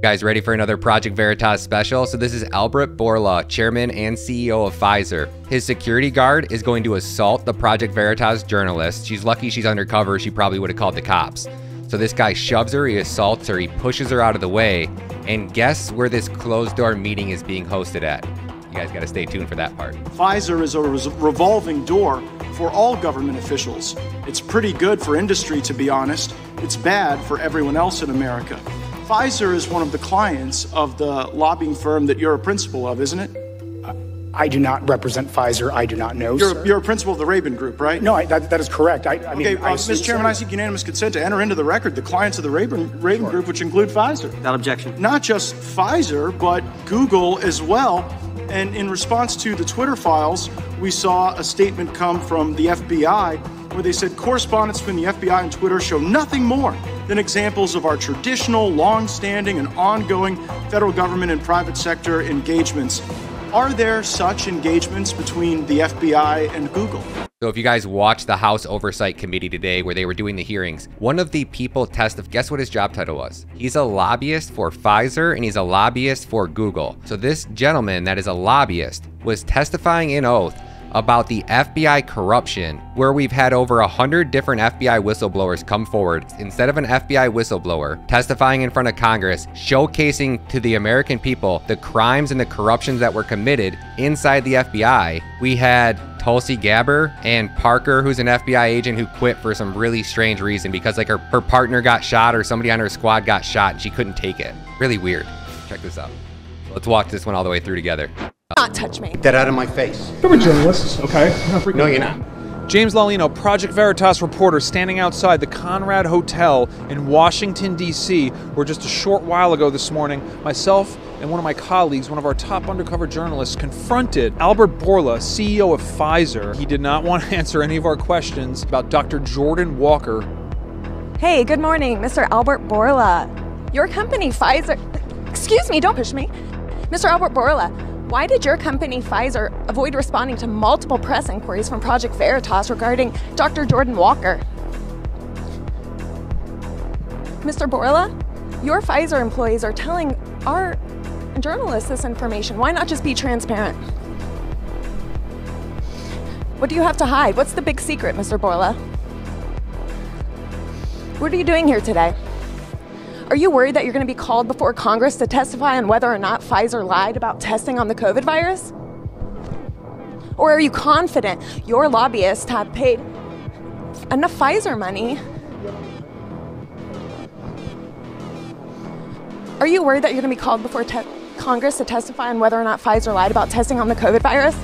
Guys, ready for another Project Veritas special? So this is Albert Bourla, Chairman and CEO of Pfizer. His security guard is going to assault the Project Veritas journalist. She's lucky she's undercover. She probably would have called the cops. So this guy shoves her, he assaults her, he pushes her out of the way, and guess where this closed-door meeting is being hosted at? You guys got to stay tuned for that part. Pfizer is a revolving door for all government officials. It's pretty good for industry, to be honest. It's bad for everyone else in America. Pfizer is one of the clients of the lobbying firm that you're a principal of, isn't it? I do not represent Pfizer. I do not know, sir. You're a principal of the Rabin Group, right? No, that is correct. Mr. Chairman, I seek unanimous consent to enter into the record the clients of the Rabin Group, which include Pfizer. Without objection. Not just Pfizer, but Google as well. And in response to the Twitter files, we saw a statement come from the FBI where they said correspondence between the FBI and Twitter show nothing more than examples of our traditional, long-standing, and ongoing federal government and private sector engagements. Are there such engagements between the FBI and Google? So if you guys watched the House Oversight Committee today where they were doing the hearings, one of the people testified, guess what his job title was? He's a lobbyist for Pfizer and he's a lobbyist for Google. So this gentleman that is a lobbyist was testifying in oath about the FBI corruption, where we've had over 100 different FBI whistleblowers come forward. Instead of an FBI whistleblower testifying in front of Congress, showcasing to the American people the crimes and the corruptions that were committed inside the FBI, we had Tulsi Gabbard and Parker, who's an FBI agent who quit for some really strange reason because like her partner got shot or somebody on her squad got shot and she couldn't take it. Really weird. Check this out. Let's watch this one all the way through together. Not touch me. Get that out of my face. We're journalists, okay? No, you're not. James Lalino, Project Veritas reporter, standing outside the Conrad Hotel in Washington, D.C., where just a short while ago this morning, myself and one of my colleagues, one of our top undercover journalists, confronted Albert Bourla, CEO of Pfizer. He did not want to answer any of our questions about Dr. Jordan Walker. Hey, good morning, Mr. Albert Bourla. Your company, Pfizer... Excuse me, don't push me. Mr. Albert Bourla, why did your company, Pfizer, avoid responding to multiple press inquiries from Project Veritas regarding Dr. Jordan Walker? Mr. Bourla, your Pfizer employees are telling our journalists this information. Why not just be transparent? What do you have to hide? What's the big secret, Mr. Bourla? What are you doing here today? Are you worried that you're going to be called before Congress to testify on whether or not Pfizer lied about testing on the COVID virus? Or are you confident your lobbyists have paid enough Pfizer money? Are you worried that you're going to be called before Congress to testify on whether or not Pfizer lied about testing on the COVID virus?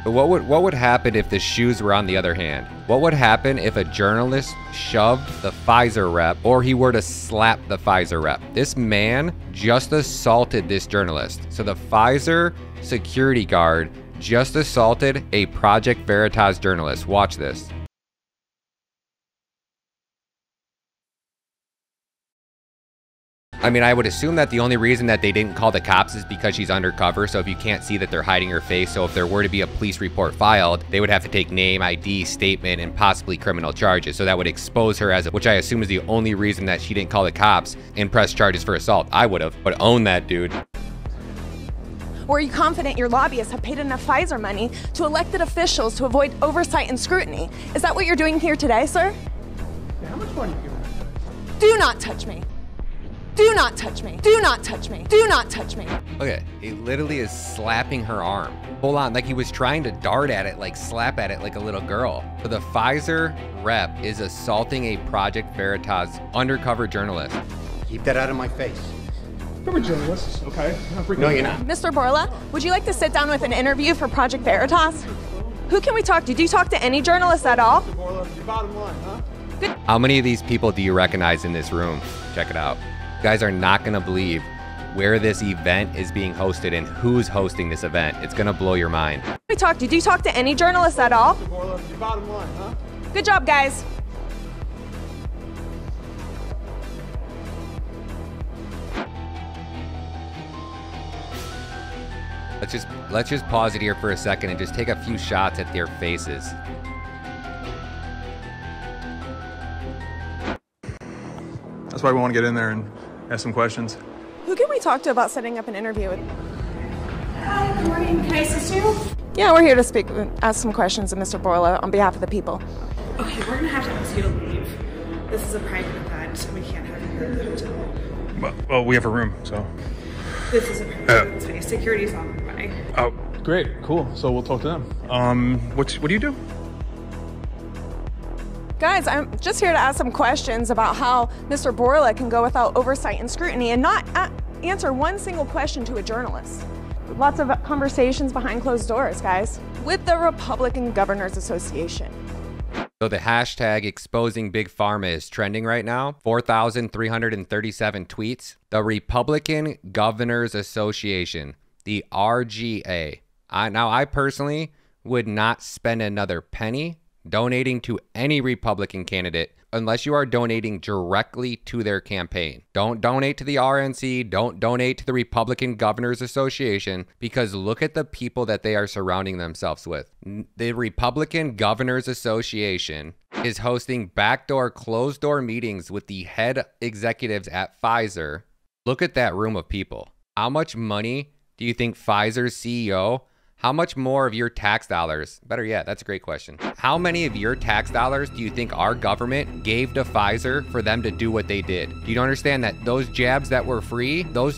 But what would happen if the shoes were on the other hand? What would happen if a journalist shoved the Pfizer rep or he were to slap the Pfizer rep? This man just assaulted this journalist. So the Pfizer security guard just assaulted a Project Veritas journalist. Watch this. I mean, I would assume that the only reason that they didn't call the cops is because she's undercover. So if you can't see that they're hiding her face, so if there were to be a police report filed, they would have to take name, ID, statement, and possibly criminal charges. So that would expose her as, which I assume is the only reason that she didn't call the cops and press charges for assault. I would have, but own that dude. Or are you confident your lobbyists have paid enough Pfizer money to elected officials to avoid oversight and scrutiny? Is that what you're doing here today, sir? How much money are you giving them? Do not touch me. Do not touch me. Do not touch me. Do not touch me. Okay, he literally is slapping her arm. Hold on, like he was trying to dart at it, like slap at it like a little girl. So the Pfizer rep is assaulting a Project Veritas undercover journalist. Keep that out of my face. We're journalists, okay? No, you're not. Mr. Bourla, would you like to sit down with an interview for Project Veritas? Who can we talk to? Do you talk to any journalists at all? Mr. Bourla, your bottom line, huh? Good. How many of these people do you recognize in this room? Check it out. You guys are not gonna believe where this event is being hosted and who's hosting this event. It's gonna blow your mind. We talk to. Do you talk to any journalists at all? Mr. Bourla, your bottom line, huh? Good job, guys. Let's just pause it here for a second and just take a few shots at their faces. That's why we want to get in there and ask some questions. Who can we talk to about setting up an interview with? Hi, good morning. Can I assist you? Yeah, we're here to ask some questions of Mr. Borla on behalf of the people. Okay, we're gonna have to ask you to leave. This is a private event, and we can't have you here at the hotel. Well, we have a room, so. This is a private space. Security's on the way. Oh, great, cool. So we'll talk to them. What do you do? Guys, I'm just here to ask some questions about how Mr. Borla can go without oversight and scrutiny and not answer one single question to a journalist. Lots of conversations behind closed doors, guys, with the Republican Governors Association. So the hashtag exposing Big Pharma is trending right now. 4,337 tweets. The Republican Governors Association, the RGA. Now, I personally would not spend another penny donating to any Republican candidate unless you are donating directly to their campaign. Don't donate to the RNC. Don't donate to the Republican Governors Association, because look at the people that they are surrounding themselves with. The Republican Governors Association is hosting backdoor, closed-door meetings with the head executives at Pfizer. Look at that room of people. How much money do you think Pfizer's CEO, how much more of your tax dollars, better yet, that's a great question. How many of your tax dollars do you think our government gave to Pfizer for them to do what they did? Do you understand that those jabs that were free, those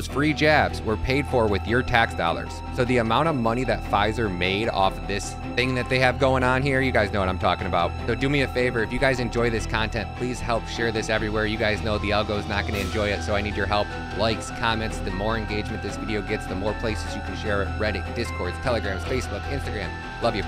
free jabs were paid for with your tax dollars? So the amount of money that Pfizer made off of this thing that they have going on here, you guys know what I'm talking about. So do me a favor, if you guys enjoy this content, please help share this everywhere. You guys know the algo's not gonna enjoy it, so I need your help. Likes, comments, the more engagement this video gets, the more places you can share it. Reddit, Discord, Telegrams, Facebook, Instagram. Love you.